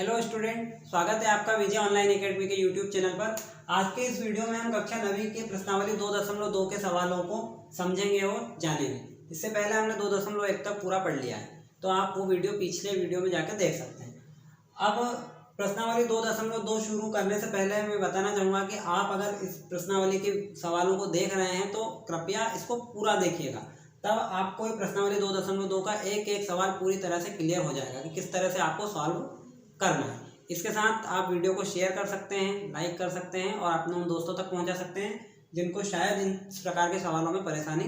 Hello student, स्वागत है आपका विजय ऑनलाइन एकेडमी के यूट्यूब चैनल पर। आज के इस वीडियो में हम कक्षा 9वीं के प्रश्नावली 2.2 के सवालों को समझेंगे और जानेंगे। इससे पहले हमने 2.1 तक पूरा पढ़ लिया है, तो आप वो वीडियो पिछले वीडियो में जाकर देख सकते हैं। अब प्रश्नावली 2.2 शुरू करने से पहले मैं बताना चाहूँगा कि आप अगर इस प्रश्नावली के सवालों को देख रहे हैं तो कृपया इसको पूरा देखिएगा, तब आपको प्रश्नावली 2.2 का एक एक सवाल पूरी तरह से क्लियर हो जाएगा कि किस तरह से आपको सॉल्व करना है। इसके साथ आप वीडियो को शेयर कर सकते हैं, लाइक कर सकते हैं और अपने उन दोस्तों तक पहुंचा सकते हैं जिनको शायद इस प्रकार के सवालों में परेशानी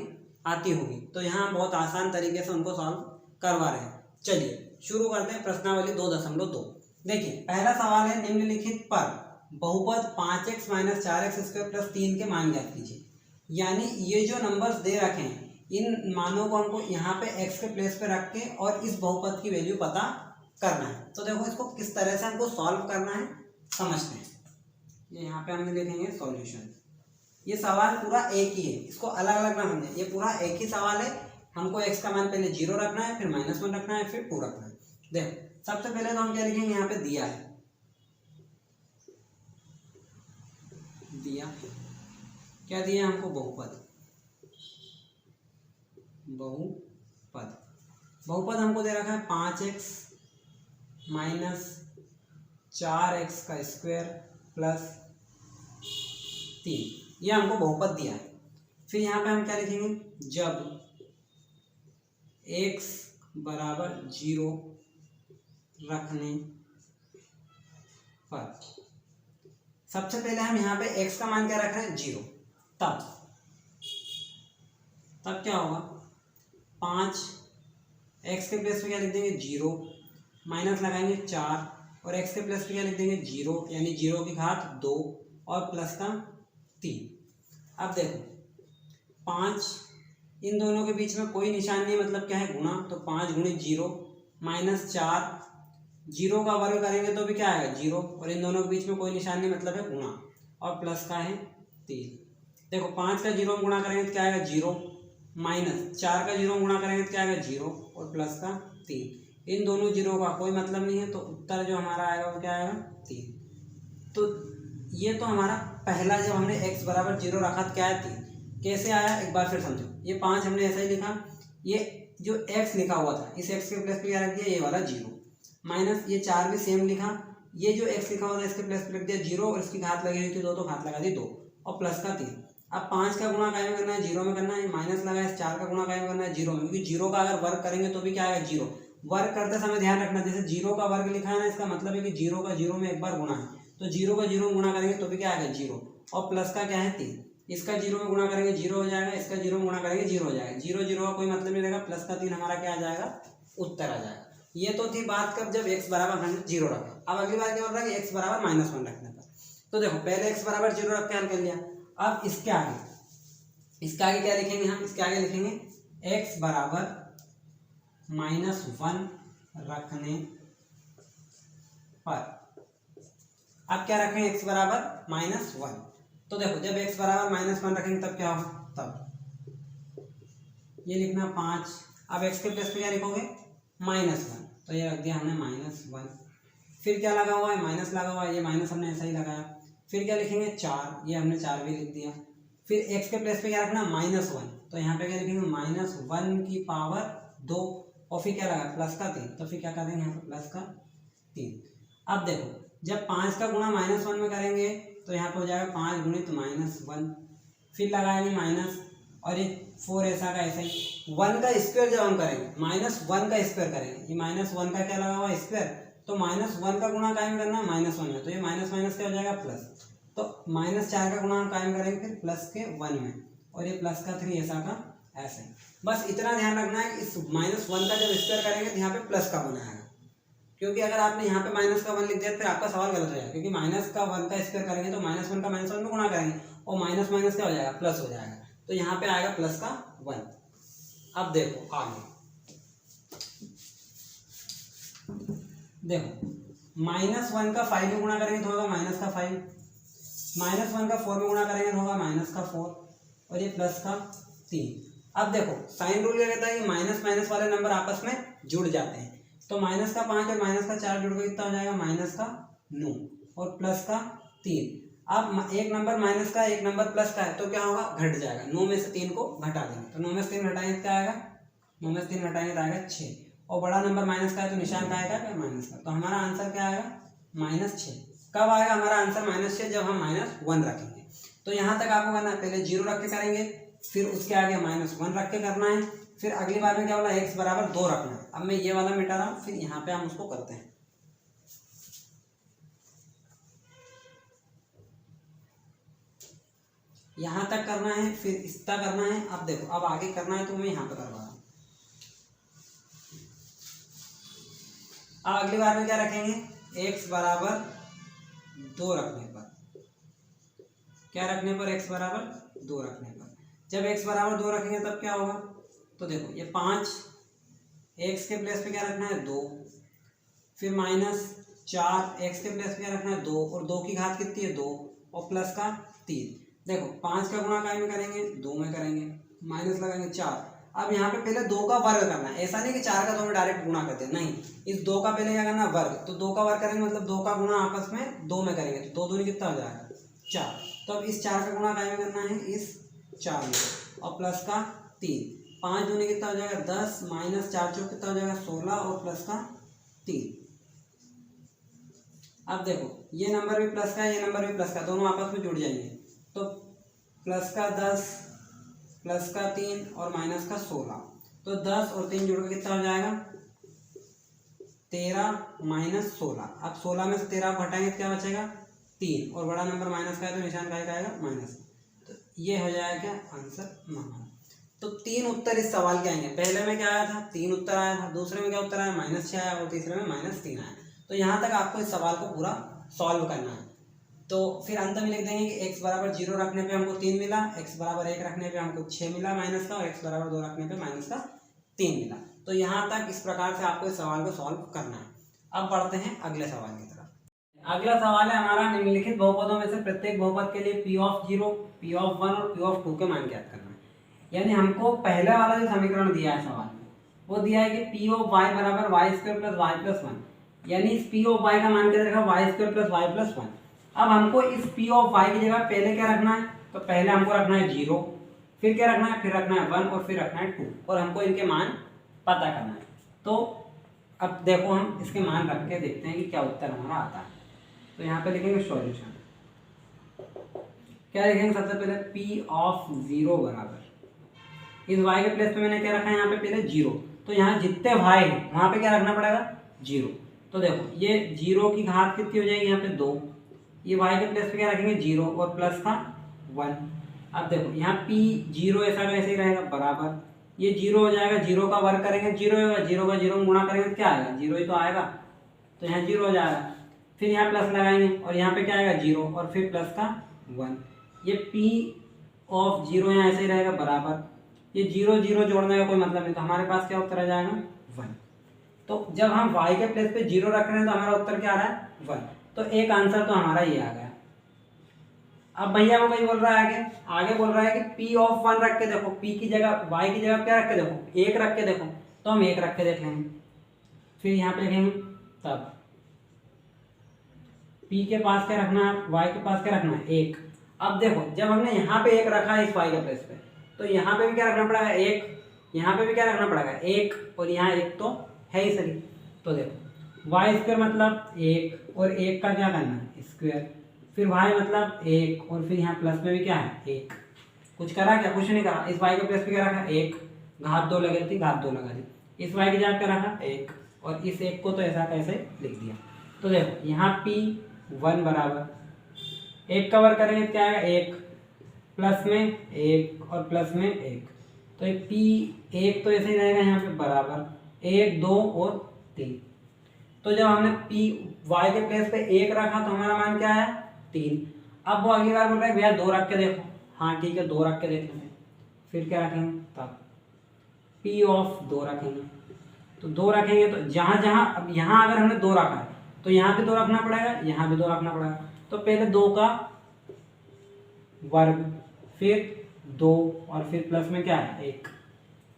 आती होगी। तो यहाँ हम बहुत आसान तरीके से उनको सॉल्व करवा रहे हैं। चलिए शुरू करते हैं प्रश्नावली 2.2। देखिए पहला सवाल है, निम्नलिखित पर बहुपद 5x - 4x² + 3 के मान ज्ञात कीजिए। यानी ये जो नंबर्स दे रखे हैं इन मानों को हमको यहाँ पे x के प्लेस पे रख के और इस बहुपद की वैल्यू पता करना है। तो देखो इसको किस तरह से हमको सॉल्व करना है समझते हैं। ये यहाँ पे हमने लिखेंगे सॉल्यूशन। ये सवाल पूरा एक ही है, इसको अलग अलग ना समझे, ये पूरा एक ही सवाल है। हमको x का मान पहले 0 रखना है, फिर -1 रखना है, फिर 2 रखना है। देखो सबसे पहले तो हम क्या लिखेंगे, यहाँ पे दिया है, दिया क्या दिया हमको, बहुपद। बहुपद हमको दे रखा है 5x - 4x² + 3, ये हमको बहुपद दिया है। फिर यहाँ पे हम क्या लिखेंगे, जब x = 0 रखने पर, सबसे पहले हम यहाँ पे x का मान क्या रख रहे हैं, 0। तब क्या होगा, 5x के प्लेस पे क्या लिख देंगे, 0, माइनस लगाएंगे 4 और x के प्लेस पे क्या लिख देंगे, 0, यानी 0 की घात 2 और प्लस का 3। अब देखो 5, इन दोनों के बीच में कोई निशान नहीं, मतलब क्या है, गुणा। तो 5 × 0 -4, 0 का वर्ग करेंगे तो भी क्या आएगा, 0, और इन दोनों के बीच में कोई निशान नहीं, मतलब है गुणा, और प्लस का है 3। देखो 5 का 0 में गुणा करेंगे तो क्या आएगा, 0, -4 का 0 में गुणा करेंगे तो क्या आएगा, 0 और प्लस का 3। इन दोनों 0 का कोई मतलब नहीं है, तो उत्तर जो हमारा आएगा वो क्या आएगा, 3। तो ये तो हमारा पहला, जब हमने x = 0 रखा तो क्या है, 3। कैसे आया एक बार फिर समझो। ये 5 हमने ऐसा ही लिखा, ये जो x लिखा हुआ था इस x के प्लेस पे क्या रख दिया, ये वाला 0, माइनस ये 4 भी सेम लिखा, ये जो x लिखा हुआ था इसके प्लेस पे रख दिया 0 और इसकी घात लगी हुई थी 2, तो घात लगा दी 2 और प्लस का 3। अब 5 का गुणा काय में करना है, 0 में करना है, माइनस लगा है, 4 का गुणा काय में करना है, 0 में, क्योंकि 0 का अगर वर्ग करेंगे तो भी क्या आएगा, 0। वर्ग करते समय ध्यान रखना, जैसे 0 का वर्ग लिखा है ना, इसका मतलब है कि 0 का 0 में एक बार गुणा है, तो 0 का 0 में गुणा करेंगे तो भी क्या आएगा, 0 और प्लस का क्या है, 3। इसका 0 में गुणा करेंगे 0 हो जाएगा, इसका 0 में गुणा करेंगे 0 हो जाएगा, 0 0 का कोई मतलब नहीं रहेगा, प्लस का 3 हमारा क्या आ जाएगा, उत्तर आ जाएगा। ये तो थी बात कब, जब x = 0 रखा। अब अगली बार क्या बोल रहा है कि x = -1 रखने पर। तो देखो पहले x = 0 रख के हल कर लिया। अब इसके आगे क्या लिखेंगे, हम इसके आगे लिखेंगे x = -1 रखने पर। अब क्या रखेंगे, x = -1। तो देखो जब x = -1 रखेंगे तब क्या होगा, तब ये लिखना 5। अब x के प्लेस पे क्या लिखोगे, -1, तो ये रख दिया हमने -1। फिर क्या लगा हुआ है, माइनस लगा हुआ है, ये माइनस हमने ऐसा ही लगाया। फिर क्या लिखेंगे, 4, ये हमने 4 भी लिख दिया। फिर x के प्लेस पे क्या रखना, -1, तो यहाँ पे क्या लिखेंगे, -1/2 और फिर क्या लगा, प्लस का 3, तो फिर क्या कर देंगे यहाँ पे प्लस का 3। अब देखो जब 5 का गुणा -1 में करेंगे तो यहाँ पे हो जाएगा 5 × -1, फिर लगाएंगे माइनस, और ये 4 ऐसा का ऐसा ही। 1 का स्क्वायर जब हम करेंगे, -1 का स्क्वायर करेंगे, ये -1 का क्या लगा हुआ है, स्क्वायर, तो -1 का गुणा कायम करना है -1 में, तो ये माइनस माइनस क्या हो जाएगा, प्लस। तो -4 का गुणा हम कायम करेंगे फिर प्लस के 1 में, और ये प्लस का 3 ऐसा का ऐसे। बस इतना ध्यान रखना है कि इस -1 का जब स्क्वायर करेंगे तो यहाँ पे प्लस का 1 आएगा, क्योंकि अगर आपने यहाँ पे -1 लिख दिया फिर आपका सवाल गलत हो जाएगा, क्योंकि -1 का स्क्वायर करेंगे तो -1 का -1 में गुणा करेंगे और माइनस माइनस क्या हो जाएगा, प्लस हो जाएगा, तो यहाँ पे आएगा प्लस का 1। अब देखो आगे, देखो -1 का 5 में गुणा करेंगे तो होगा -5, -1 का 4 में गुणा करेंगे तो होगा -4 और ये प्लस का 3। अब देखो साइन रूल क्या कहता है कि माइनस माइनस वाले नंबर आपस में जुड़ जाते हैं, तो माइनस का 5 और माइनस का 4 जोड़ के कितना हो जाएगा, माइनस का 9 और प्लस का 3। अब एक नंबर माइनस का एक नंबर प्लस का है तो क्या होगा, घट जाएगा। 9 में से 3 को घटा देंगे, तो 9 में से 3 घटाएंगे तो क्या आएगा, 9 में से 3 घटाएंगे तो आएगा 6। और बड़ा नंबर माइनस का है तो निशान का आएगा क्या, माइनस का। तो हमारा आंसर क्या आएगा, -6। कब आएगा हमारा आंसर -6, जब हम -1 रखेंगे। तो यहाँ तक आपको करना है, पहले 0 रख के करेंगे, फिर उसके आगे -1 रख के करना है, फिर अगली बार में क्या बोला, x बराबर 2 रखना है। अब मैं ये वाला मिटा रहा हूँ, फिर यहाँ पे हम उसको करते हैं। यहाँ तक करना है, फिर इस तक करना है। अब देखो, अब आगे करना है तो मैं यहाँ पे करवा रहा हूँ। अब अगली बार में क्या रखेंगे, x बराबर 2 रखने पर, क्या रखने पर, x बराबर 2 रखने पर। जब x बराबर 2 रखेंगे तब क्या होगा, तो देखो ये 5, x के प्लेस पे क्या रखना है 2, फिर -4, x के प्लेस पे क्या रखना है 2, और 2 की घात कितनी है 2, और प्लस का 3। देखो 5 का गुणा काय में करेंगे, 2 में करेंगे, माइनस लगाएंगे 4। अब यहाँ पे पहले 2 का वर्ग करना है, ऐसा नहीं कि 4 का 2 में डायरेक्ट गुणा करते हैं, नहीं, इस 2 का पहले क्या करना है, वर्ग। तो 2 का वर्ग करेंगे मतलब 2 का गुणा आपस में 2 में करेंगे, तो 2 दूनी कितना हो जाएगा, 4। तो अब इस 4 का गुणा काय में करना है, इस 4 में, और प्लस का 3। 5 दूनी कितना हो जाएगा 10, -4 चौक कितना हो जाएगा 16, और प्लस का 3। अब देखो ये नंबर भी प्लस का है, ये नंबर भी प्लस का, दोनों आपस में जुड़ जाएंगे। तो प्लस का 10, प्लस का 3 और माइनस का 16, तो 10 और 3 जोड़ के कितना हो जाएगा 13 -16। अब 16 में से 13 को हटाएंगे तो क्या बचेगा 3, और बड़ा नंबर माइनस का है तो निशान का आएगा माइनस। तो ये हो जाएगा क्या आंसर नंबर। तो 3 उत्तर इस सवाल के आएंगे। पहले में क्या आया था, 3 उत्तर आया था, दूसरे में क्या उत्तर आया, -6 आया, और तीसरे में -3 आया। तो यहाँ तक आपको इस सवाल को पूरा सॉल्व करना है। तो फिर अंत में लिख देंगे कि x बराबर 0 रखने पे हमको 3 मिला, x बराबर 1 रखने पे हमको 6 मिला माइनस का, और x बराबर 2 रखने पे माइनस का 3 मिला। तो यहाँ तक इस प्रकार से आपको इस सवाल को सॉल्व करना है। अब बढ़ते हैं अगले सवाल की तरफ। अगला सवाल है हमारा, निम्नलिखित बहुपदों में से प्रत्येक बहुपद के लिए p(0), p(1) और p(2) के मान ज्ञात करना है। यानी हमको पहले वाला जो समीकरण दिया है सवाल में, वो दिया है कि p(y) बराबर y² + y+1, यानी इस p(y) का मान क्या रखा, y² + y+1। अब हमको इस p(y) की जगह पहले क्या रखना है, तो पहले हमको रखना है 0, फिर क्या रखना है, फिर रखना है 1, और फिर रखना है 2, और हमको इनके मान पता करना है। तो अब देखो हम इसके मान रख के देखते हैं कि क्या उत्तर हमारा आता है। तो यहाँ पे लिखेंगे सॉल्यूशन, क्या लिखेंगे, सबसे पहले p(0) बराबर, इस y के प्लेस पे मैंने क्या रखा है यहाँ पे पहले 0, तो यहाँ जितने y है वहाँ पे क्या रखना पड़ेगा 0। तो देखो ये 0 की घात कितनी हो जाएगी यहाँ पे 2, ये y के प्लेस पे क्या रखेंगे 0, और प्लस का 1। अब देखो यहाँ p(0) ऐसा का ऐसे ही रहेगा बराबर, ये 0 हो जाएगा, 0 का वर्ग करेंगे 0 होगा, 0 का 0 में गुणा करेंगे तो क्या आएगा 0 ही तो आएगा, तो यहाँ 0 हो जाएगा। फिर यहाँ प्लस लगाएंगे और यहाँ पे क्या आएगा 0, और फिर प्लस का 1। ये p(0) यहाँ ऐसे ही रहेगा बराबर, ये 0 0 जोड़ने का कोई मतलब नहीं, तो हमारे पास क्या उत्तर आ जाएगा 1। तो जब हम y के प्लेस पे 0 रख रहे हैं तो हमारा उत्तर क्या आ रहा है 1। तो एक आंसर तो हमारा ये आ गया। अब भैया वो कहीं बोल रहा है आगे बोल रहा है कि p(1) रख के देखो, p की जगह y की जगह क्या रख के देखो, 1 रख के देखो, तो हम 1 रख के देख लेंगे। फिर यहाँ पे लिखेंगे तब p के पास क्या रखना है, y के पास क्या रखना है 1। अब देखो जब हमने यहाँ पे 1 रखा है इस y के प्लेस पे, तो यहाँ पे भी क्या रखना पड़ेगा 1, यहाँ पे भी क्या रखना पड़ेगा 1, और यहाँ 1 तो है ही सही। तो देखो y² मतलब 1, और 1 का क्या करना है स्क्वायर, फिर y मतलब 1, और फिर यहाँ प्लस में भी क्या है 1। कुछ करा क्या, कुछ नहीं करा। इस y के प्लस पे क्या रखा 1, घात 2 लगी थी, घात 2 लगा दी, इस y की जगह क्या रखा 1, और इस 1 को तो ऐसा कैसे लिख दिया। तो देखो यहाँ p(1) बराबर 1 का वर्ग करेंगे तो क्या आएगा 1, प्लस में 1 और प्लस में 1, तो एक p(1) तो ऐसे ही रहेगा यहाँ पे बराबर 1 2 और 3। तो जब हमने y के प्लेस पे 1 रखा तो हमारा मान क्या है 3। अब वो अगली बार बोल रहा है भैया 2 रख के देखो, हाँ ठीक है 2 रख के देख लेंगे। फिर क्या रखेंगे तब p(2) रखेंगे, तो 2 रखेंगे तो जहाँ जहाँ, अब यहाँ अगर हमने 2 रखा है तो यहाँ भी 2 रखना पड़ेगा, यहाँ भी 2 रखना पड़ेगा। तो पहले 2 का वर्ग, फिर 2, और फिर प्लस में क्या है 1,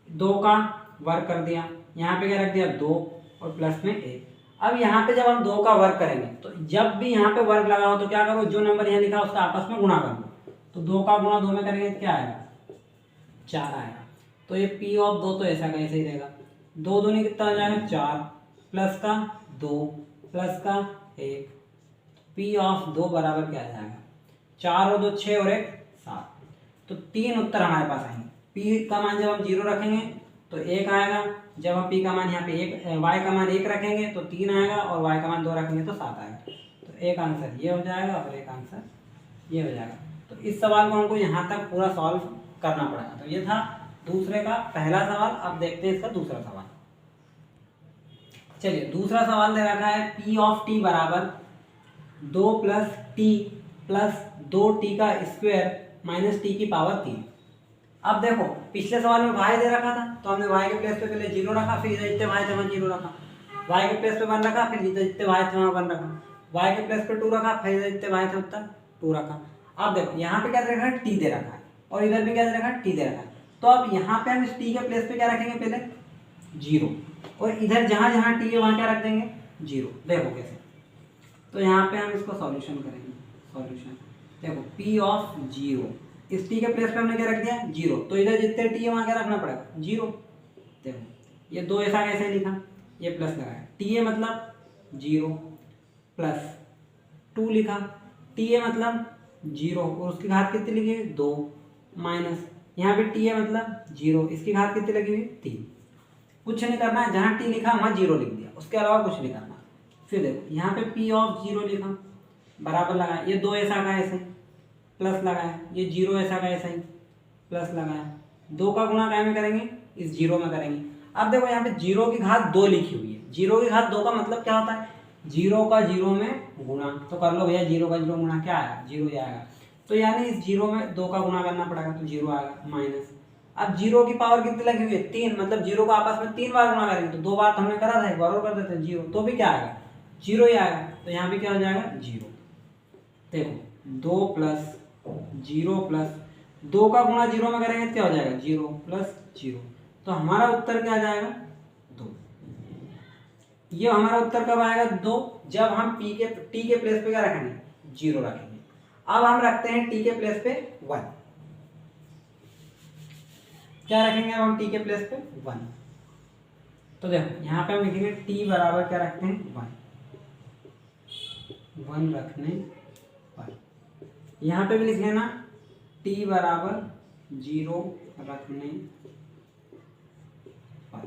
2 का वर्ग कर दिया, यहाँ पे क्या रख दिया 2, और प्लस में 1। अब यहाँ पे जब हम 2 का वर्ग करेंगे तो जब भी यहाँ पे वर्ग लगा हो तो क्या करो, जो नंबर यहाँ लिखा उसका आपस में गुणा कर लो। तो 2 का गुणा 2 में करेंगे तो क्या आएगा, 4 आएगा। तो ये P ऑफ 2 तो ऐसा का ऐसे ही रहेगा। 2 दूनी कितना हो जाएगा 4, प्लस का 2 प्लस का 1, P ऑफ 2 बराबर क्या आ जाएगा 4 और 2 6 और 1 7। तो 3 उत्तर हमारे पास आएंगे। P का मान जब हम 0 रखेंगे तो 1 आएगा, जब हम P का मान यहाँ पे 1 Y का मान 1 रखेंगे तो 3 आएगा, और Y का मान 2 रखेंगे तो 7 आएगा। तो एक आंसर ये हो जाएगा और एक आंसर ये हो जाएगा। तो इस सवाल को हमको यहाँ तक पूरा सॉल्व करना पड़ेगा। तो ये था दूसरे का पहला सवाल। अब देखते हैं इसका दूसरा सवाल। चलिए दूसरा सवाल दे रखा है P ऑफ t बराबर 2 प्लस टी प्लस 2t का स्क्वायर माइनस टी की पावर 3। अब देखो पिछले सवाल में y दे रखा था तो हमने y के प्लेस पे पहले 0 रखा, फिर इधर जितने y थे वहाँ 0 रखा, y के प्लेस पे 1 रखा, फिर इधर जितने y थे वहाँ 1 रखा, y के प्लेस पे 2 रखा, फिर इधर जितने y थे उतना 2 रखा। अब देखो यहाँ पे क्या दे रखा है t दे रखा है, और इधर भी क्या दे रखा है t दे रखा है। तो अब यहाँ पे हम इस t के प्लेस पे क्या रखेंगे पहले 0, और इधर जहाँ जहाँ t है वहाँ क्या रख देंगे 0। देखो कैसे, तो यहाँ पे हम इसको सॉल्यूशन करेंगे। सॉल्यूशन देखो P ऑफ 0, इस t के प्लेस पे हमने क्या रख दिया 0, तो इधर जितने t है वहाँ क्या रखना पड़ेगा 0। देखो ये 2 ऐसा कैसे लिखा, ये प्लस लगाया, t है मतलब 0 प्लस 2 लिखा, t है मतलब 0 और उसकी घात कितनी लिखी हुई 2, माइनस यहाँ पे t है मतलब 0, इसकी घात कितनी लगी हुई 3। कुछ नहीं करना है, जहाँ t लिखा वहाँ 0 लिख दिया, उसके अलावा कुछ नहीं करना। फिर देखो यहाँ पे P ऑफ 0 लिखा, बराबर लगाया, ये 2 ऐसा का ऐसे प्लस लगाया, ये 0 ऐसा का ऐसा ही प्लस लगाया, 2 का गुणा काय में करेंगे इस 0 में करेंगे। अब देखो यहाँ पे 0 की घात 2 लिखी हुई है, 0 की घात 2 का मतलब क्या होता है 0 का 0 में गुणा। तो कर लो भैया 0 का 0 गुणा क्या आएगा 0 ही आएगा। तो यानी इस 0 में 2 का गुणा करना पड़ेगा तो 0 आएगा, माइनस अब 0 की पावर कितनी लगी हुई है 3, मतलब 0 को आपस में 3 बार गुणा करेंगे, तो 2 बार तो हमने करा था, एक बार और कर देते 0, तो भी क्या आएगा 0 ही आएगा। तो यहाँ पे क्या हो जाएगा 0। देखो 2 प्लस 0 प्लस 2 का गुणा 0 में करेंगे तो क्या हो जाएगा 0 प्लस 0। तो हमारा उत्तर क्या आ जाएगा 2। ये हमारा उत्तर कब आएगा 2, जब हम t के प्लेस पे क्या रखेंगे 0 रखेंगे। अब हम रखते हैं t के प्लेस पे 1, क्या रखेंगे अब हम t के प्लेस पे 1। तो देखो यहाँ पे हम लिखेंगे t बराबर क्या रखते हैं 1 रखने पर, यहाँ पे भी लिख लेना t बराबर 0 रखने पर,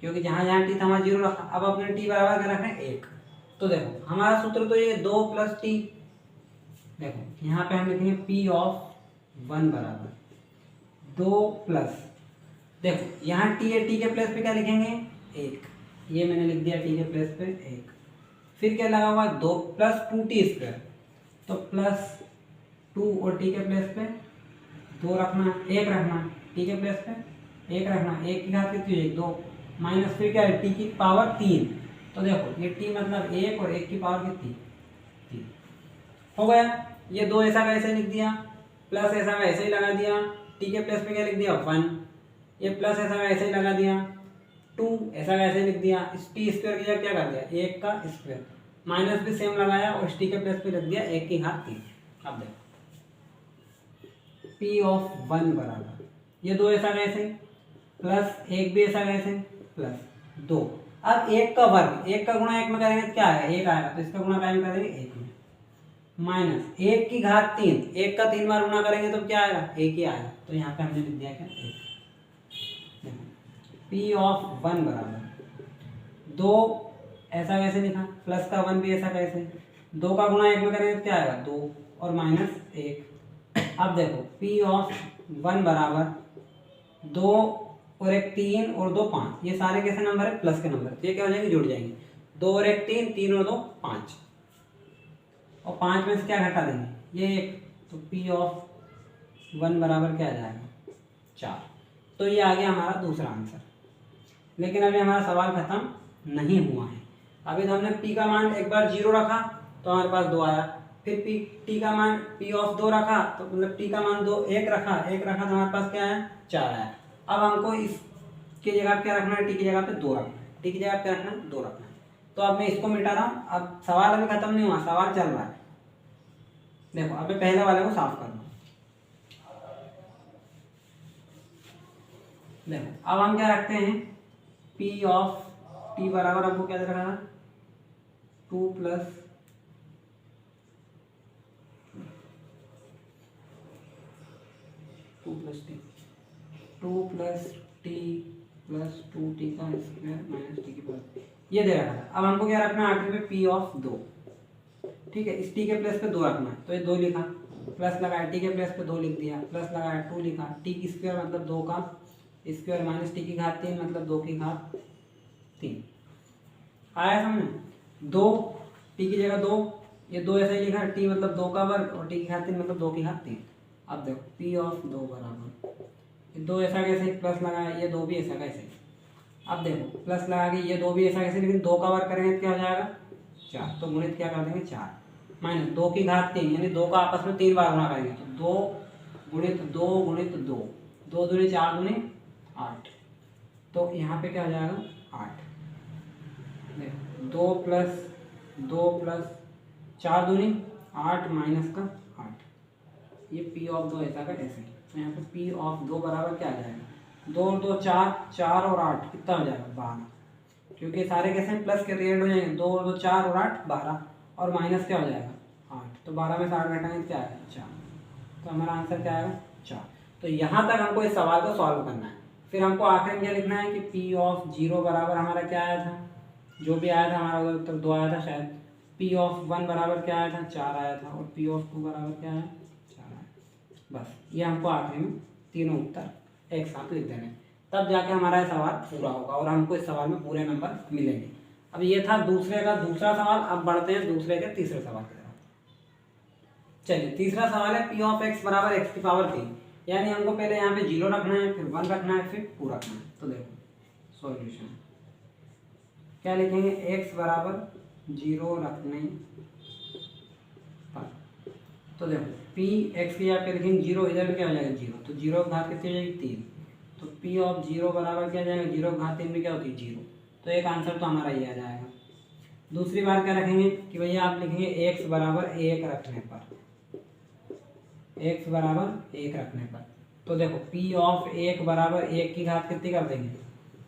क्योंकि जहाँ जहाँ t था वहाँ 0 रखा। अब अपने t बराबर क्या रखें 1। तो देखो हमारा सूत्र तो ये 2 प्लस t, देखो यहाँ पे हम लिखेंगे p ऑफ 1 बराबर 2 प्लस, देखो यहाँ t है, t के प्लेस पे क्या लिखेंगे 1, ये मैंने लिख दिया t के प्लेस पे 1। फिर क्या लगा हुआ 2 प्लस 2t स्क्वायर, तो प्लस 2 और t के प्लेस पे 2 रखना, 1 रखना, t के प्लेस पे 1 रखना, 1 की घात कितनी है 2, माइनस फिर क्या है t की पावर 3। तो देखो ये t मतलब 1 और 1 की पावर कितनी 3 हो गया। ये 2 ऐसा का ऐसे लिख दिया, प्लस ऐसा का ऐसे ही लगा दिया, t के प्लेस पे क्या लिख दिया 1, ये प्लस ऐसा का ऐसे ही लगा दिया 2, ऐसा का ऐसे लिख दिया, इस t स्क्वायर की जगह क्या कर दिया 1 का स्क्वायर, माइनस भी सेम लगाया और इस t के प्लेस पे लिख दिया 1 की घात 3। अब देखो p ऑफ 1 बराबर ये 2 ऐसा का ऐसे प्लस 1 भी ऐसा का ऐसे प्लस 2। अब 1 का वर्ग, 1 का गुणा 1 में करेंगे तो क्या आएगा 1 आएगा, तो इसका गुणा काय में करेंगे 1 में, माइनस 1 की घात 3, 1 का 3 बार गुणा करेंगे तो क्या आएगा 1 ही आएगा। तो यहाँ पे हमने लिख दिया क्या 1। p ऑफ 1 बराबर 2 ऐसा कैसे लिखा, प्लस का 1 भी ऐसा कैसे, 2 का गुणा 1 में करेंगे तो क्या आएगा 2 और माइनस 1। अब देखो p ऑफ 1 बराबर 2 और 1 3 और 2 5, ये सारे कैसे नंबर है प्लस के नंबर, तो ये क्या हो जाएंगे जुड़ जाएंगे, 2 और 1 3, 3 और 2 5, और 5 में से क्या घटा देंगे ये 1, तो p ऑफ 1 बराबर क्या आ जाएगा 4। तो ये आ गया हमारा दूसरा आंसर। लेकिन अभी हमारा सवाल खत्म नहीं हुआ है। अभी तो हमने p का मान एक बार 0 रखा तो हमारे पास 2 आया, फिर t का मान p ऑफ 2 रखा तो मतलब t का मान 2 1 रखा तो हमारे पास क्या आया 4 आया। अब हमको इसकी जगह क्या रखना है, t की जगह पे 2 रखना है। टी की जगह क्या रखना है 2 रखना है। तो अब मैं इसको मिटा रहा हूँ। अब सवाल अभी खत्म नहीं हुआ, सवाल चल रहा है। देखो अब मैं पहले वाले को साफ कर दूँ। देखो अब हम क्या रखते हैं, पी ऑफ टी बराबर हमको क्या दे रखा था 2 प्लस टी प्लस 2t का स्क्वायर माइनस टी की पावर, ये दे रखा था। अब हमको क्या रखना है आखिर में पी ऑफ 2, ठीक है। इस टी के प्लेस पे 2 रखना है, तो ये 2 लिखा, प्लस लगाया टी के प्लेस पे 2 लिख दिया, प्लस लगाया 2 लिखा, टी की स्क्वायर मतलब 2 का स्क्वायर माइनस टी की घात 3 मतलब 2 की घात 3। आया समझ? 2 टी की जगह 2, ये 2 ऐसा ही लिखा, टी मतलब 2 का वर्ग और टी की घात 3 मतलब 2 की घात 3। अब देखो पी ऑफ 2 बराबर, ये 2 ऐसा कैसे, प्लस लगाया, ये 2 भी ऐसा कैसे। अब देखो प्लस लगा के ये 2 भी ऐसा कैसे, लेकिन 2 का वर्ग करेंगे तो क्या हो जाएगा 4, तो गुणित क्या कर देंगे 4 माइनस 2 की घात 3, यानी 2 का आपस में 3 बार गुणा करेंगे, तो 2 गुणित 2 गुणित 2, 2 दूनी 4 दूनी 8, तो यहाँ पे क्या हो जाएगा 8। देखो 2 प्लस 4 दूनी 8 माइनस का 8, ये पी ऑफ 2 ऐसा का ऐसे। तो यहाँ पे पी ऑफ 2 बराबर क्या आ जाएगा 2 और 2 4, 4 और 8 कितना हो जाएगा 12, क्योंकि सारे कैसे हैं प्लस के रिएट हो जाएंगे, 2 और 2 4 और 8 12, और माइनस क्या हो जाएगा 8, तो 12 में से 8 घटाएंगे क्या आएगा 4, तो हमारा आंसर क्या आएगा 4। तो यहाँ तक हमको इस सवाल को सॉल्व करना है। फिर हमको आखिर में क्या लिखना है कि पी ऑफ 0 बराबर हमारा क्या आया था, जो भी आया था हमारा उत्तर 2 आया था शायद, पी ऑफ 1 बराबर क्या आया था 4 आया था, और पी ऑफ 2 बराबर क्या आया 4 आया। बस ये हमको आखिर में तीनों उत्तर एक साथ लिख देने, तब जाके हमारा ये सवाल पूरा होगा और हमको इस सवाल में पूरे नंबर मिलेंगे। अब ये था दूसरे का दूसरा सवाल। अब बढ़ते हैं दूसरे के तीसरे सवाल की तरफ। चलिए तीसरा सवाल है पी ऑफ एक्स बराबर एक्स की पावर 3, यानी हमको पहले यहाँ पे 0 रखना है, फिर 1 रखना है, फिर 2 रखना है। तो देखो सॉल्यूशन क्या लिखेंगे, x बराबर 0 रखने पर, तो देखो पी एक्स की यहाँ पे लिखेंगे 0, इधर भी क्या हो जाएगा 0, तो 0 की घात कितनी हो जाएगी 3, तो पी ऑफ 0 बराबर क्या जाएगा 0 की घात 3 में क्या होती है 0, तो एक आंसर तो हमारा ये आ जाएगा। दूसरी बार क्या रखेंगे कि भैया आप लिखेंगे x बराबर 1 रखने पर, x बराबर 1 रखने पर, तो देखो p ऑफ 1 बराबर 1 की घात कितनी कर देंगे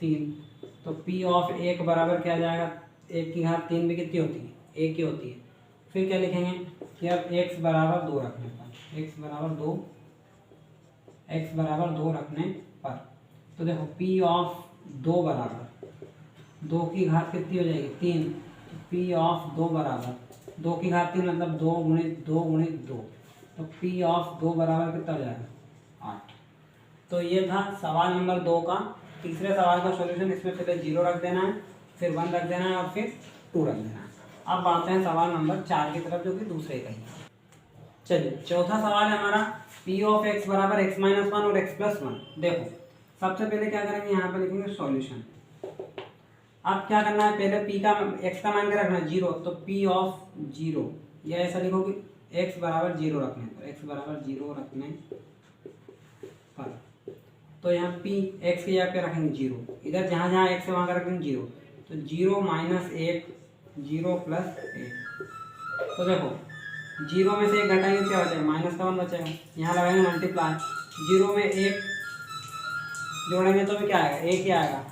3, तो p ऑफ 1 बराबर क्या जाएगा 1 की घात 3 भी कितनी होती है 1 की होती है। फिर क्या लिखेंगे कि अब x बराबर 2 रखने पर, x बराबर 2 रखने पर, तो देखो p ऑफ 2 बराबर 2 की घात कितनी हो जाएगी 3, तो p ऑफ 2 बराबर 2 की घात 3 मतलब 2 गुणित 2 गुणित 2, तो p ऑफ 2 बराबर कितना हो जाएगा 8। तो ये था सवाल नंबर 2 का। तीसरे सवाल का सॉल्यूशन, इसमें पहले 0 रख देना है, फिर 1 रख देना है और फिर 2 रख देना है। अब बढ़ते हैं सवाल नंबर 4 की तरफ, जो कि दूसरे का ही है। चलिए चौथा सवाल है हमारा पी ऑफ एक्स बराबर एक्स माइनस 1 और एक्स प्लस 1। देखो सबसे पहले क्या करेंगे, यहाँ पर लिखेंगे सॉल्यूशन। अब क्या करना है, पहले p का x का मान के रखना है 0, तो p ऑफ 0, या ऐसा लिखो कि x बराबर 0 रखने पर, x बराबर 0 रखने पर, तो यहाँ p x की जगह पे रखेंगे 0, इधर जहाँ जहाँ x है वहाँ का रखेंगे 0, तो 0 माइनस 1 0 प्लस 1, तो देखो 0 में से 1 घटाएंगे क्या हो जाएगा माइनस का 1 बचेगा, यहाँ लगाएंगे मल्टीप्लाई, 0 में 1 जोड़ेंगे तो भी क्या आएगा 1 ही आएगा,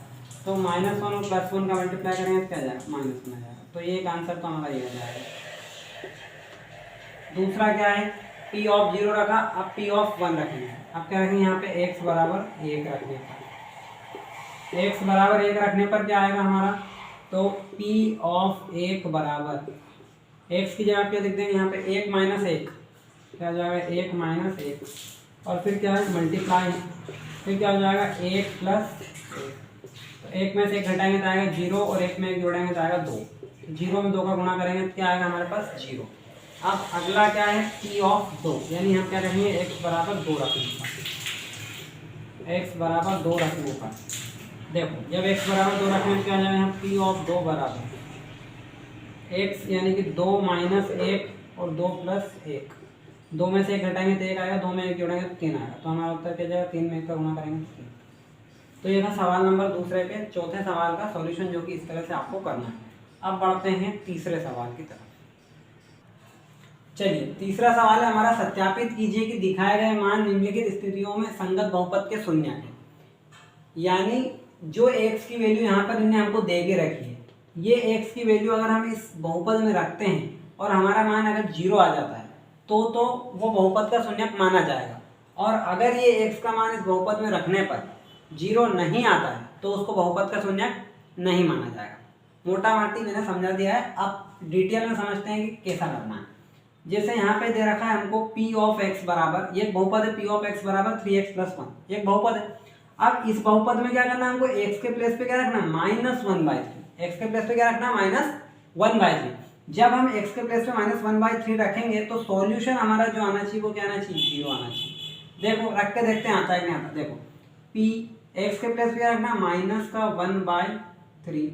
तो -1 और +1 का मल्टीप्लाई करेंगे तो क्या जाएगा -1 आ जाएगा। तो ये एक आंसर तो हमारा ये आ जाएगा। दूसरा क्या है, p ऑफ 0 रखा, अब p ऑफ 1 रखेंगे। अब क्या रखेंगे यहाँ पे x बराबर 1 रखने पर, x बराबर 1 रखने पर क्या आएगा हमारा, तो p ऑफ 1 बराबर x की जगह पे लिख देंगे यहाँ पे 1 माइनस 1, क्या हो जाएगा 1 माइनस 1, और फिर क्या है मल्टीप्लाई, फिर क्या हो जाएगा 1 प्लस 1, तो 1 में से 1 घटाएंगे तो आएगा 0, और 1 में 1 जोड़ेंगे तो आएगा 2, 0 में 2 का गुणा करेंगे तो क्या आएगा हमारे पास 0। अब अगला क्या है p ऑफ 2, यानी हम क्या रखेंगे x बराबर 2 रखने पर, x बराबर 2 रखने पर, देखो जब x बराबर 2 रखने पर क्या जाएगा यहाँ p ऑफ 2 बराबर x, यानी कि 2 माइनस 1 और 2 प्लस 1, 2 में से 1 घटाएंगे तो 1 आएगा, 2 में 1 जोड़ेंगे तो 3 आएगा, तो हमारा उत्तर क्या जाएगा 3 में 1 का गुणा करेंगे तो 3। तो ये था सवाल नंबर दूसरे के चौथे सवाल का सॉल्यूशन, जो कि इस तरह से आपको करना है। अब बढ़ते हैं तीसरे सवाल की तरफ। चलिए, तीसरा सवाल है हमारा, सत्यापित कीजिए कि दिखाए गए मान निम्नलिखित स्थितियों में संगत बहुपद के शून्य हैं। यानी जो x की वैल्यू यहाँ पर इन्हें हमको दे के रखी है, ये x की वैल्यू अगर हम इस बहुपद में रखते हैं और हमारा मान अगर 0 आ जाता है तो वो बहुपद का शून्य माना जाएगा। और अगर ये x का मान इस बहुपद में रखने पर 0 नहीं आता है तो उसको बहुपद का शून्य नहीं माना जाएगा। मोटा माटी मैंने समझा दिया है, अब डिटेल में समझते हैं कि कैसा करना है। जैसे यहाँ पे दे रखा है हमको p ऑफ x बराबर, ये बहुपद है, p ऑफ x बराबर 3x + 1, एक बहुपद है। अब इस बहुपद में क्या करना है हमको, x के प्लेस पे क्या रखना है, -1/3। x के प्लेस पे क्या रखना है, -1/3। जब हम x के प्लेस पे -1/3 रखेंगे तो सॉल्यूशन हमारा जो आना चाहिए वो क्या आना चाहिए, 0 आना चाहिए। देखो रख के देखते हैं आता है कि नहीं आता। देखो p x के प्लेस पे क्या रखना, -1/3,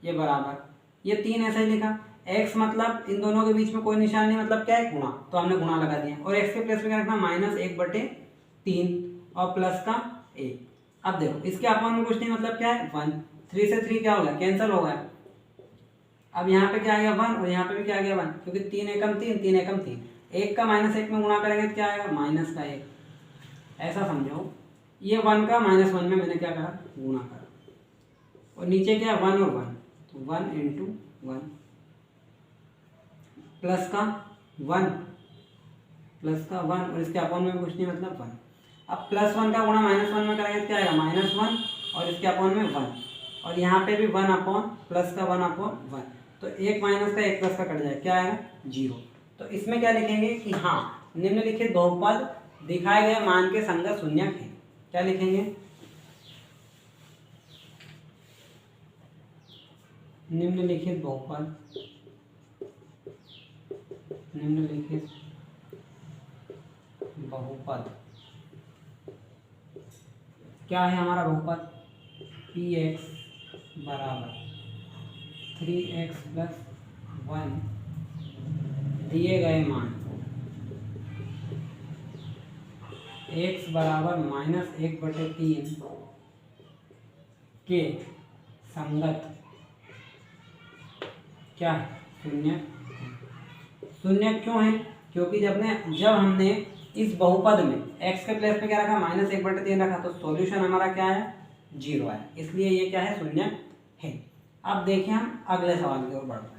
ये बराबर, ये 3 ऐसे ही लिखा। x मतलब इन दोनों के बीच में कोई निशान नहीं, मतलब क्या है, गुणा, तो हमने गुणा लगा दिया। और x के प्लेस पे क्या रखना, -1/3 और प्लस का 1। अब देखो इसके अपोन में कुछ नहीं, मतलब क्या है, 1। 3 से 3 क्या हो गया, कैंसिल हो गया। अब यहाँ पे क्या आ गया 1 और यहाँ पे भी क्या आ गया 1, क्योंकि 3 एकम 3, 3 एकम 3, 1 का -1 में गुणा करेंगे तो क्या आएगा, -1। ऐसा समझो, ये 1 का -1 में मैंने क्या करा, गुणा करा। और नीचे क्या है, 1 और 1, तो 1 × 1 प्लस का 1 और इसके अपोन में कुछ नहीं, मतलब 1। अब +1 का गुणा -1 में करेंगे तो क्या आएगा, -1 और इसके अपोन में 1, और यहाँ पे भी 1 अपॉन प्लस का 1/1। तो एक माइनस का एक प्लस का कट जाए, क्या आएगा, 0। तो इसमें क्या लिखेंगे कि हाँ, निम्नलिखित बहुपद दिखाए गए मान के संगत शून्यक है। क्या लिखेंगे, निम्नलिखित बहुपद क्या है हमारा बहुपद, px बराबर 3x + 1 दिए गए मान x बराबर -1/3 के संगत क्या है, शून्य। शून्य क्यों है, क्योंकि जब हमने इस बहुपद में x के प्लेस पे क्या रखा, -1/3 रखा, तो सॉल्यूशन हमारा क्या है, 0 है, इसलिए ये क्या है, शून्य है। अब देखिए हम अगले सवाल की ओर बढ़ते हैं।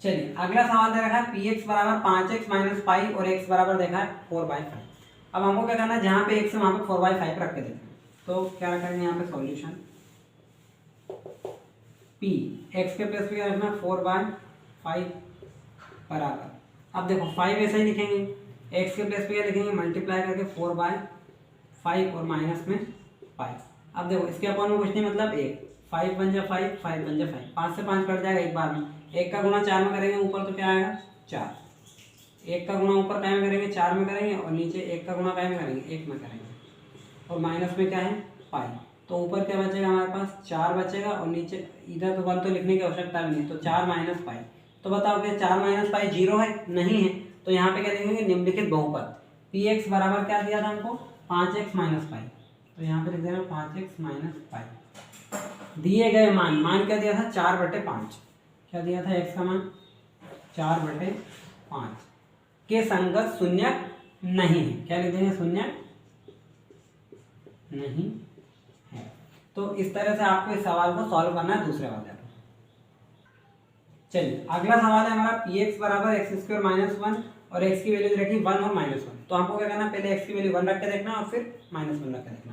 चलिए, अगला सवाल दे रखा है px बराबर 5x - 5 और x बराबर देखा है 4/5। अब हमको क्या करना है, जहाँ पे x है वहाँ पे 4/5 रख के देखना है। तो क्या करेंगे यहाँ पे, सॉल्यूशन p x के प्लेस पे क्या रखना, 4/5 बराबर, अब देखो 5 ऐसे ही लिखेंगे, x के प्लेस पे क्या लिखेंगे, मल्टीप्लाई करके 4/5 और माइनस में 5। अब देखो इसके अपोन में कुछ नहीं, मतलब 1, 5 बन जा 5, 5 बन जा 5, 5 से 5 कट जाएगा एक बार में। 1 का गुणा 4 में करेंगे ऊपर तो क्या आएगा, 4। 1 का गुणा ऊपर काय में करेंगे, 4 में करेंगे, और नीचे 1 का गुणा काय में करेंगे, 1 में करेंगे, और माइनस में क्या है, पाई। तो ऊपर क्या बचेगा हमारे पास, 4 बचेगा, और नीचे इधर तो 1 तो लिखने की आवश्यकता नहीं है, तो 4 - पाई। तो बताओ क्या 4 - पाई 0 है, नहीं है। तो यहाँ पे क्या लिखेंगे, निम्नलिखित बहुपद px बराबर क्या दिया था हमको, 5x - पाई। तो यहाँ पे लिख देना 5x - पाई। दिए गए मान क्या दिया था, 4/5। क्या दिया था, x का मान 4/5 के संगत शून्यक नहीं है। क्या लिख देंगे, शून्यक नहीं है। तो इस तरह से आपको इस सवाल को सॉल्व करना है दूसरे वाले को। चलिए, अगला सवाल है हमारा px बराबर x² - 1 और x की वैल्यू रखी 1 और -1। तो हमको क्या करना, पहले x की वैल्यू 1 रख के देखना और फिर -1 रख के देखना।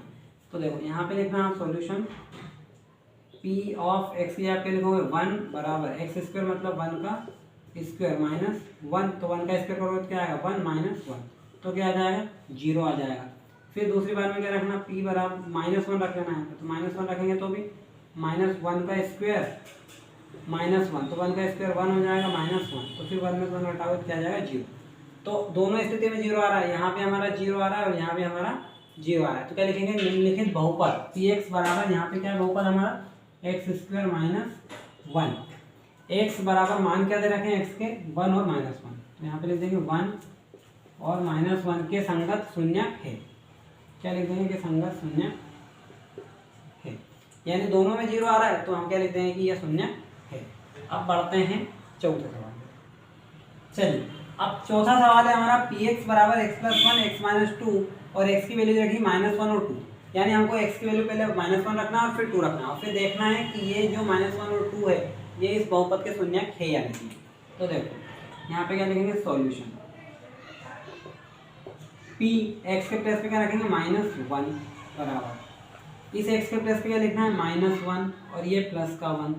तो देखो यहाँ पे लिखना आप सॉल्यूशन p ऑफ x की आप लिखोगे 1 बराबर x² मतलब 1 का स्क्वायर -1, तो 1 का स्क्वायर करोगे तो क्या आएगा, 1 - 1, तो क्या आ जाएगा, 0 आ जाएगा। फिर दूसरी बार में क्या रखना, p बराबर -1 रख लेना है, तो -1 रखेंगे तो भी -1 का स्क्वायर -1, तो 1 का स्क्वायर 1 हो जाएगा, -1, तो फिर 1 में 1 घटाओगे तो क्या आ जाएगा, 0। तो दोनों स्थिति में 0 आ रहा है, यहाँ पे हमारा 0 आ रहा है और यहाँ पे हमारा 0 आ रहा है। तो क्या लिखेंगे, निम्नलिखित बहुपद px बराबर, यहाँ पे क्या है बहुपद हमारा, x² - 1। x बराबर मान क्या दे रखे हैं, x के 1 और -1, तो यहाँ पे लिख देंगे 1 और -1 के संगत शून्यक है। क्या लिख देंगे कि संगत शून्य है, यानी दोनों में 0 आ रहा है तो हम क्या लिख देंगे कि यह शून्य है। अब बढ़ते हैं चौथे सवाल। चलिए अब चौथा सवाल है हमारा पी एक्स बराबर x plus one x minus two और एक्स की वैल्यू रखी -1 और 2, यानी हमको एक्स की वैल्यू पहले -1 रखना है और फिर 2 रखना है और फिर देखना है कि ये जो -1 और 2 है ये इस बहुपद के शून्यक है या नहीं। तो देखो यहाँ पे क्या लिखेंगे सॉल्यूशन पी एक्स के प्लस पे क्या रखेंगे -1 बराबर इस एक्स के प्लस पे क्या लिखना है -1 और ये प्लस का 1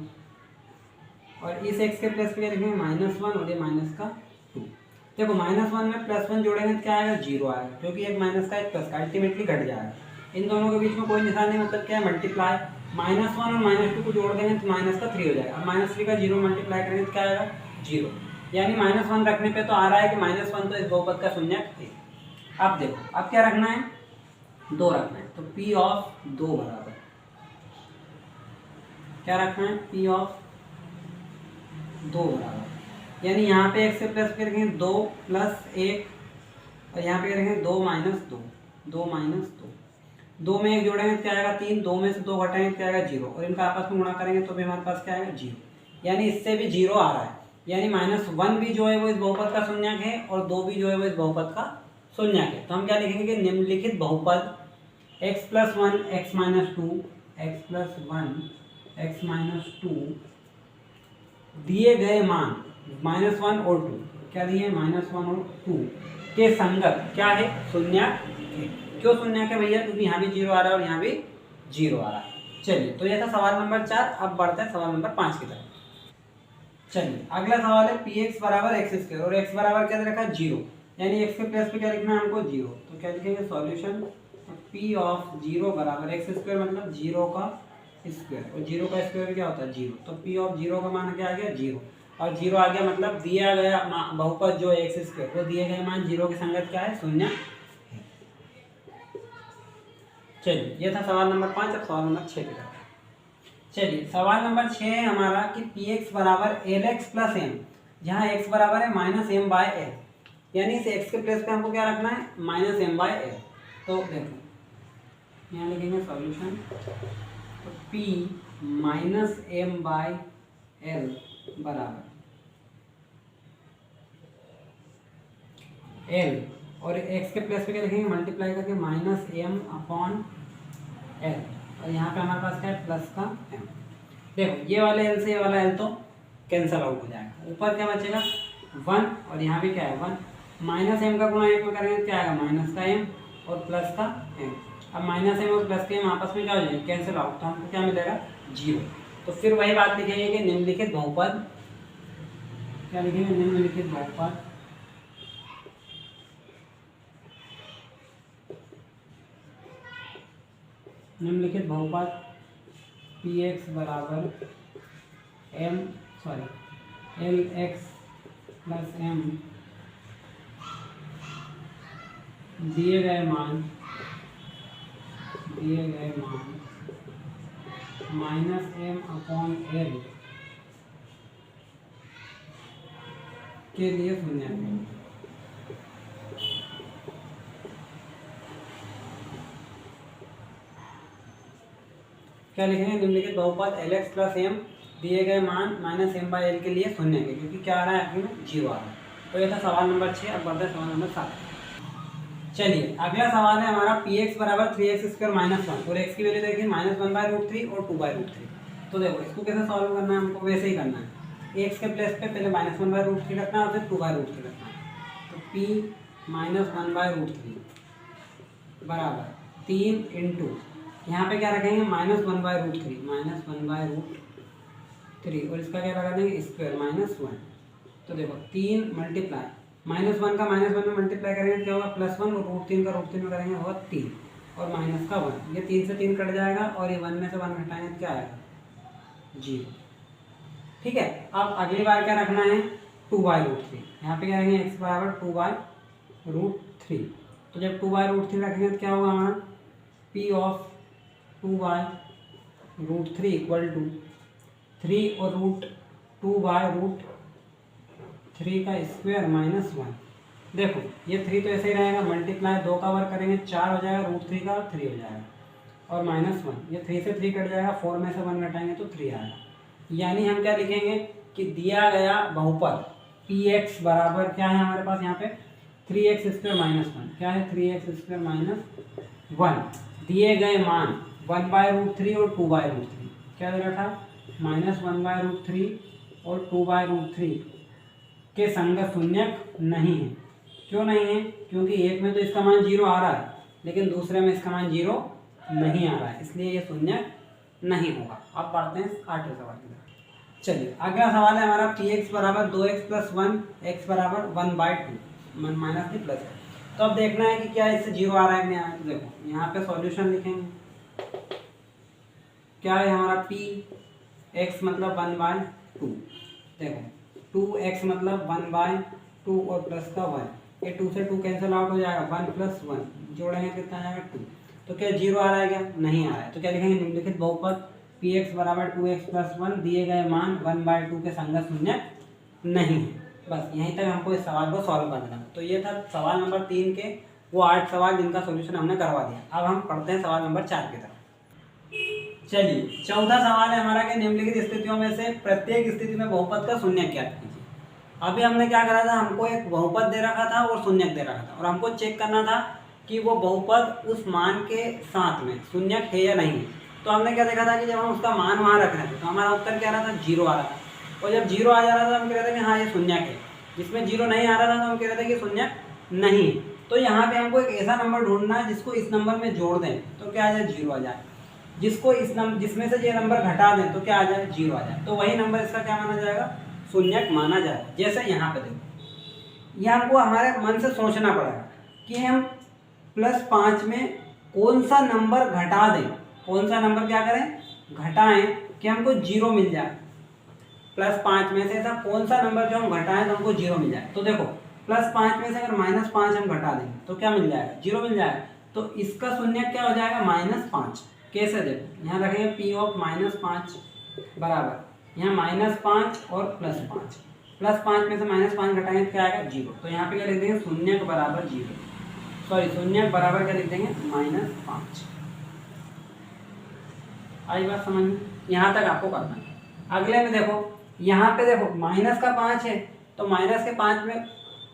और इस एक्स के प्लस पे क्या लिखेंगे -1 और ये माइनस का 2। देखो -1 में +1 जोड़ेंगे तो क्या आएगा 0 आएगा, क्योंकि एक माइनस का एक प्लस का अल्टीमेटली घट जाएगा। इन दोनों के बीच में कोई निशान नहीं, मतलब क्या है मल्टीप्लाई। -1 और -2 को जोड़ देंगे तो माइनस का 3 हो जाएगा। अब -3 का 0 मल्टीप्लाई करेंगे तो क्या आएगा 0, यानी -1 रखने पे तो आ रहा है कि -1 तो इस बहुपद का शून्यक है। अब देखो अब क्या रखना है 2 रखना है, तो P ऑफ 2 बराबर क्या रखना है P ऑफ 2 बराबर, यानी यहाँ पे x से प्लस करेंगे 2 + 1 और यहाँ पे करेंगे 2 - 2 2 - 2 में 1 जोड़ेंगे तो क्या आएगा 3, 2 में से 2 घटाएंगे तो क्या आएगा 0 और इनका आपस में गुणा करेंगे तो भी हमारे पास क्या आएगा 0, यानी इससे भी 0 आ रहा है, यानी -1 भी जो है वो इस बहुपद का शून्यक है और 2 भी जो है वो इस बहुपद का शून्यक है। तो हम क्या लिखेंगे कि निम्नलिखित बहुपद x + 1 x - 2 x + 1 x - 2 दिए गए मान -1 और 2 क्या दिए -1 और 2 के संगत क्या है शून्यक है। क्यों शून्यक है भैया, क्योंकि यहाँ भी 0 आ रहा है और यहाँ भी 0 आ रहा है। चलिए तो यह था सवाल नंबर 4। अब बढ़ते हैं सवाल नंबर 5 की तरफ। चलिए अगला सवाल है पी एक्स बराबर x² और x बराबर क्या दे रखा है 0, यानी x के प्लस पे क्या लिखना है हमको 0, तो क्या लिखेंगे सॉल्यूशन p ऑफ 0 बराबर x² मतलब 0 का स्क्वायर और 0 का स्क्वायर क्या होता है 0, तो p ऑफ 0 का मान क्या आ गया 0 और 0 आ गया, मतलब दिया गया बहुपद जो है x² वो दिए गए मान 0 के संगत क्या है शून्य है। चलिए ये था सवाल नंबर 5। अब सवाल नंबर 6 की तरफ। चलिए सवाल नंबर 6 है हमारा कि पी एक्स बराबर lx + m, जहाँ x बराबर है -m/l, यानी इस x के प्लेस पे हमको क्या रखना है -m/l। तो देखो यहाँ लिखेंगे सॉल्यूशन तो p -m/l बराबर l और x के प्लस पे क्या लिखेंगे मल्टीप्लाई करके -m/l और यहाँ पे हमारे पास क्या है प्लस का m। देखो ये वाले l से ये वाला l तो कैंसिल आउट हो जाएगा, ऊपर क्या बचेगा 1 और यहाँ भी क्या है 1, -m का गुणा 1 में करेंगे तो क्या आएगा माइनस का m और प्लस का m। अब -m और प्लस के m आपस में क्या हो जाएगा कैंसिल आउट, तो हमको क्या मिलेगा 0। तो फिर वही बात लिखेंगे कि निम्नलिखित बहुपद क्या लिखेंगे निम्नलिखित बहुपद पी एक्स बराबर lx + m दिए गए मान -m/l के लिए शून्य है। क्या लिखेंगे निम्नलिखित बहुपद lx + m दिए गए मान -m/l के लिए शून्य है, क्योंकि क्या आ रहा है में 0 आ रहा है। तो ये था सवाल नंबर 6। अब बढ़ते हैं सवाल नंबर 7। चलिए अगला सवाल है हमारा पी एक्स बराबर 3x² - 1 और x की वैल्यू देखिए -1/√3 और 2/√3। तो देखो इसको कैसे सॉल्व करना है, हमको वैसे ही करना है, x के प्लेस पे पहले -1/√3 रखना है और फिर 2/√3 रखना है। तो p -1/√3 बराबर 3 × यहाँ पे क्या रखेंगे -1/√3 और इसका क्या लगा देंगे स्क्वायर -1। तो देखो 3 मल्टीप्लाई -1 का -1 में मल्टीप्लाई करेंगे तो क्या होगा +1 और √3 का √3 में करेंगे होगा 3 और माइनस का 1, ये 3 से 3 कट जाएगा और ये 1 में से 1 घटाएंगे तो क्या आएगा 0। ठीक है, अब अगली बार क्या रखना है 2/√3, यहाँ पे क्या रखेंगे x बराबर 2/√3। तो जब 2/√3 रखेंगे तो क्या होगा हमारा p ऑफ 2/√3 इक्वल टू 3 और √2/√3 का स्क्वायर -1 देखो ये 3 तो ऐसे ही रहेगा, मल्टीप्लाई 2 का वर्क करेंगे 4 हो जाएगा, √3 का 3 हो जाएगा, और -1 ये 3 से 3 कट जाएगा, 4 में से 1 घटाएंगे तो 3 आएगा। यानी हम क्या लिखेंगे कि दिया गया बहुपद px बराबर क्या है हमारे पास यहाँ पे 3x² -1, क्या है 3x² -1, दिए गए मान 1/√3 और 2/√3, क्या दे रहा था -1/√3 और 2/√3 के संगत शून्यक नहीं है। क्यों नहीं है? क्योंकि एक में तो इसका मान 0 आ रहा है, लेकिन दूसरे में इसका मान 0 नहीं आ रहा है, इसलिए ये शून्यक नहीं होगा। अब पढ़ते हैं 8वें सवाल की तरफ। चलिए अगला सवाल है हमारा px बराबर 2x + 1 x बराबर 1/2 माइनस की प्लस है। तो अब देखना है कि क्या इससे 0 आ रहा है कि नहीं आ रहा है। तो देखो यहाँ पे सॉल्यूशन लिखेंगे, क्या है हमारा x मतलब 1/2, देखो 2x मतलब 1/2 और प्लस का 1, ये 2 से 2 कैंसिल आउट हो जाएगा, 1 + 1 जोड़ेंगे कितना आ जाएगा 2। तो क्या 0 आ रहा है क्या? नहीं आ रहा है। तो क्या लिखेंगे निम्नलिखित बहुपद px बराबर 2x + 1 दिए गए मान 1/2 के संगत शून्य नहीं है। बस यहीं तक हमको इस सवाल को सॉल्व करना है। तो ये था सवाल नंबर 3 के वो 8 सवाल जिनका सोल्यूशन हमने करवा दिया। अब हम पढ़ते हैं सवाल नंबर 4 की तरफ। चलिए 14 सवाल है हमारा कि निम्नलिखित स्थितियों में से प्रत्येक स्थिति में बहुपद का शून्य ज्ञात कीजिए। अभी हमने क्या करा था, हमको एक बहुपद दे रखा था और शून्य दे रखा था, और हमको चेक करना था कि वो बहुपद उस मान के साथ में शून्य है या नहीं है। तो हमने क्या देखा था कि जब हम उसका मान वहाँ रख रहे थे तो हमारा उत्तर क्या आ रहा था 0 आ रहा था, और जब 0 आ जा रहा था हम कह रहे थे कि हाँ ये शून्य है। जिसमें 0 नहीं आ रहा था तो हम कह रहे थे कि शून्य नहीं है। तो यहाँ पे हमको एक ऐसा नंबर ढूंढना है जिसको इस नंबर में जोड़ दें तो क्या आ जाए 0 आ जाए, जिसको इस नंबर जिसमें से ये नंबर घटा दें तो क्या आ जाए 0 आ जाए। तो वही नंबर इसका क्या माना जाएगा, शून्यक माना जाएगा। जैसे यहाँ पे देखो, ये हमको हमारे मन से सोचना पड़ेगा कि हम +5 में कौन सा नंबर घटा दें, कौन सा नंबर क्या करें घटाएं कि हमको 0 मिल जाए। +5 में से ऐसा कौन सा नंबर जो हम घटाएं तो हमको 0 मिल जाए। तो देखो +5 में से अगर -5 हम घटा देंगे तो क्या मिल जाएगा 0 मिल जाएगा। तो इसका शून्य क्या हो जाएगा -5। कैसे देखो, यहाँ रखेंगे p ऑफ -5 बराबर यहाँ -5 और +5, +5 में से -5 घटाएंगे तो क्या आएगा 0। तो यहाँ पे क्या लिख देंगे शून्य के बराबर 0, सॉरी शून्य बराबर क्या लिख देंगे -5। आई बात समझ में? यहाँ तक आपको करना है। अगले में देखो, यहाँ पे देखो -5 है तो -5 में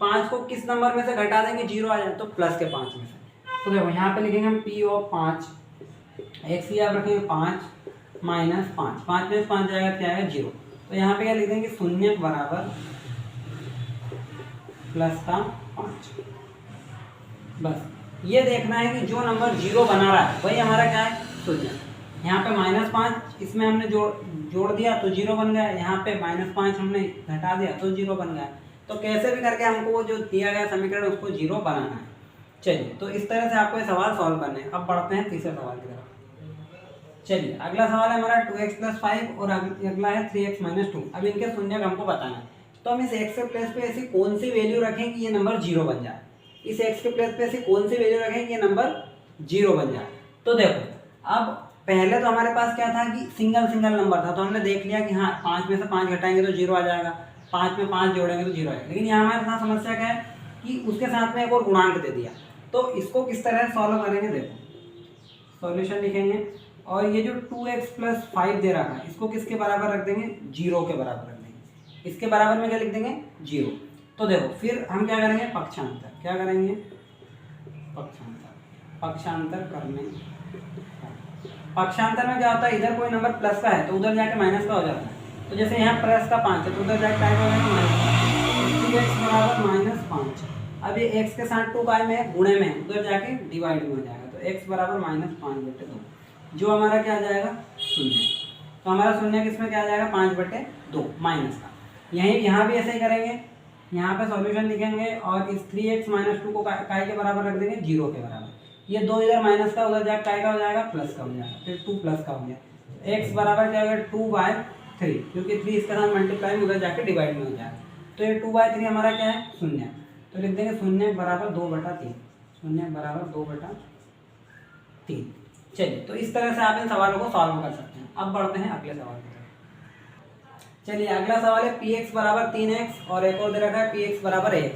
5 को किस नंबर में से घटा देंगे 0 आ जाए, तो +5 में से। तो देखो यहाँ पे लिखेंगे हम p ऑफ 5 x याद रखेंगे 5 -5, 5 में से 5 जाएगा क्या आएगा 0। तो यहाँ पे क्या लिख देंगे शून्य बराबर +5। बस ये देखना है कि जो नंबर 0 बना रहा है वही हमारा क्या है शून्य। यहाँ पे -5 इसमें हमने जोड़ दिया तो 0 बन गया, यहाँ पे -5 हमने घटा दिया तो 0 बन गया। तो कैसे भी करके हमको वो जो दिया गया समीकरण उसको 0 बनाना है। चलिए तो इस तरह से आपको ये सवाल सॉल्व करने हैं। अब बढ़ते हैं तीसरे सवाल की तरफ। चलिए अगला सवाल है हमारा 2x + 5 और अगला है 3x - 2। अब इनके शून्य हमको बताना है। तो हम इस x के प्लेस पे ऐसी कौन सी वैल्यू रखें कि ये नंबर 0 बन जाए, इस x के प्लेस पे ऐसी कौन सी वैल्यू रखें कि ये नंबर 0 बन जाए। तो देखो अब पहले तो हमारे पास क्या था कि सिंगल नंबर था, तो हमने देख लिया कि हाँ 5 में से 5 घटाएंगे तो 0 आ जाएगा, 5 में 5 जोड़ेंगे तो 0 आएगा। लेकिन यहाँ हमारे साथ समस्या क्या है कि उसके साथ में एक और गुणांक दे दिया। तो इसको किस तरह सॉल्व करेंगे, देखो सॉल्यूशन लिखेंगे और ये जो 2x + 5 दे रखा है इसको किसके बराबर रख देंगे 0 के बराबर रख देंगे। इसके बराबर में क्या लिख देंगे 0। तो देखो फिर हम क्या करेंगे पक्षांतर, क्या करेंगे पक्षांतर करने। पक्षांतर में क्या होता है, इधर कोई नंबर प्लस का है तो उधर जाके माइनस का हो जाता है। तो जैसे यहाँ +5 है तो उधर जाके क्या हो जाएगा -2x बराबर -5। अब ये x के साथ 2 काय में गुणे में उधर जाके डिवाइड में हो जाएगा, तो x बराबर -5/2 जो हमारा क्या आ जाएगा शून्य। तो हमारा शून्य किसमें क्या आ जाएगा 5/2 माइनस का। यहाँ भी ऐसे ही करेंगे, यहाँ पे सॉल्यूशन लिखेंगे और इस 3x - 2 को काय के बराबर रख देंगे 0 के बराबर। ये 2 इधर माइनस का उधर जाकर काय का हो जाएगा प्लस का हो जाएगा, फिर 2 प्लस का हो गया। x बराबर क्या होगा 2/3, क्योंकि 3 इसके साथ मल्टीप्लाई में उधर जाकर डिवाइड में हो जाएगा। तो ये 2/3 हमारा क्या है शून्य। तो लिख देंगे शून्य बराबर 2/3, शून्य बराबर 2/3। चलिए तो इस तरह से आप इन सवालों को सॉल्व कर सकते हैं। अब बढ़ते हैं अगले सवाल की तरफ। चलिए अगला सवाल है px बराबर 3x और एक और दे रखा है px बराबर x।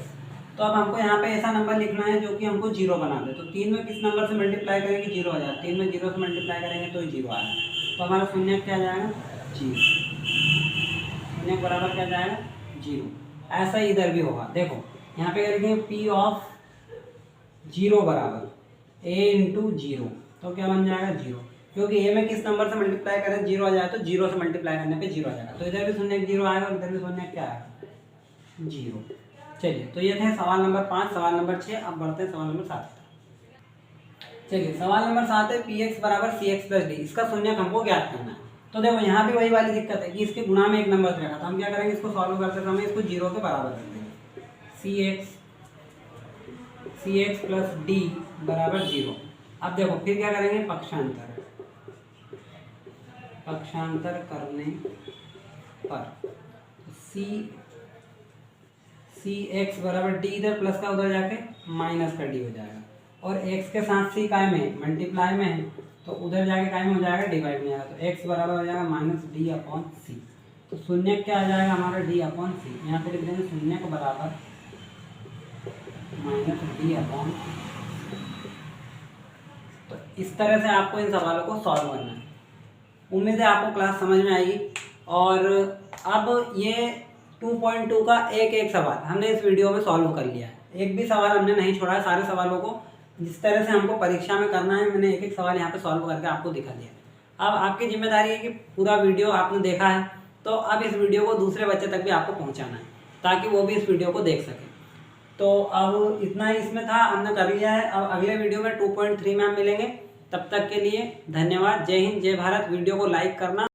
तो अब हमको यहाँ पे ऐसा नंबर लिखना है जो कि हमको 0 बना दे। तो 3 में किस नंबर से मल्टीप्लाई करेंगे, 0 आ जाएगा। 3 में 0 से मल्टीप्लाई करेंगे तो 0 आएगा। तो हमारा शून्य क्या जाएगा, 0। शून्य बराबर क्या जाएगा, 0। ऐसा ही इधर भी होगा। देखो यहाँ पे करेंगे P ऑफ 0 बराबर A इंटू 0, तो क्या बन जाएगा, 0। क्योंकि ए में किस नंबर से मल्टीप्लाई करें, 0 आ जाए तो 0 से मल्टीप्लाई करने पे 0 आ जाएगा। तो इधर भी शून्य 0 आएगा और इधर भी शून्य क्या आएगा, 0। चलिए, तो ये थे सवाल नंबर 5। सवाल नंबर 6, अब बढ़ते हैं सवाल नंबर 7। चलिए, सवाल नंबर 7 है px बराबर cx प्लस डी। इसका शून्यक हमको ज्ञात करना है। तो देखो यहाँ भी वही वाली दिक्कत है कि इसके गुणा में एक नंबर रहेगा। तो हम क्या करेंगे, इसको सॉल्व करते समय इसको 0 के बराबर कर देंगे। cx प्लस डी बराबर 0। अब देखो फिर क्या करेंगे, पक्षांतर करने पर सी एक्स बराबर डी, इधर प्लस का उधर जाके माइनस का डी हो जाएगा। और x के साथ सी काय में मल्टीप्लाई में है तो उधर जाके काय में हो जाएगा, डिवाइड में आएगा। तो x बराबर हो जाएगा माइनस डी अपॉन सी। तो शून्य क्या आ जाएगा हमारा, डी अपॉन सी। यहाँ पे लिख देंगे शून्य के बराबर माइनस डी अपॉन। तो इस तरह से आपको इन सवालों को सॉल्व करना है। उम्मीद है आपको क्लास समझ में आएगी। और अब ये 2.2 का एक सवाल हमने इस वीडियो में सॉल्व कर लिया है। एक भी सवाल हमने नहीं छोड़ा है। सारे सवालों को जिस तरह से हमको परीक्षा में करना है, मैंने एक सवाल यहाँ पे सॉल्व करके आपको दिखा दिया। अब आपकी जिम्मेदारी है कि पूरा वीडियो आपने देखा है तो अब इस वीडियो को दूसरे बच्चे तक भी आपको पहुँचाना है ताकि वो भी इस वीडियो को देख सके। तो अब इतना ही इसमें था, हमने कर लिया है। अब अगले वीडियो में 2.3 में हम मिलेंगे। तब तक के लिए धन्यवाद। जय हिंद, जय भारत। वीडियो को लाइक करना।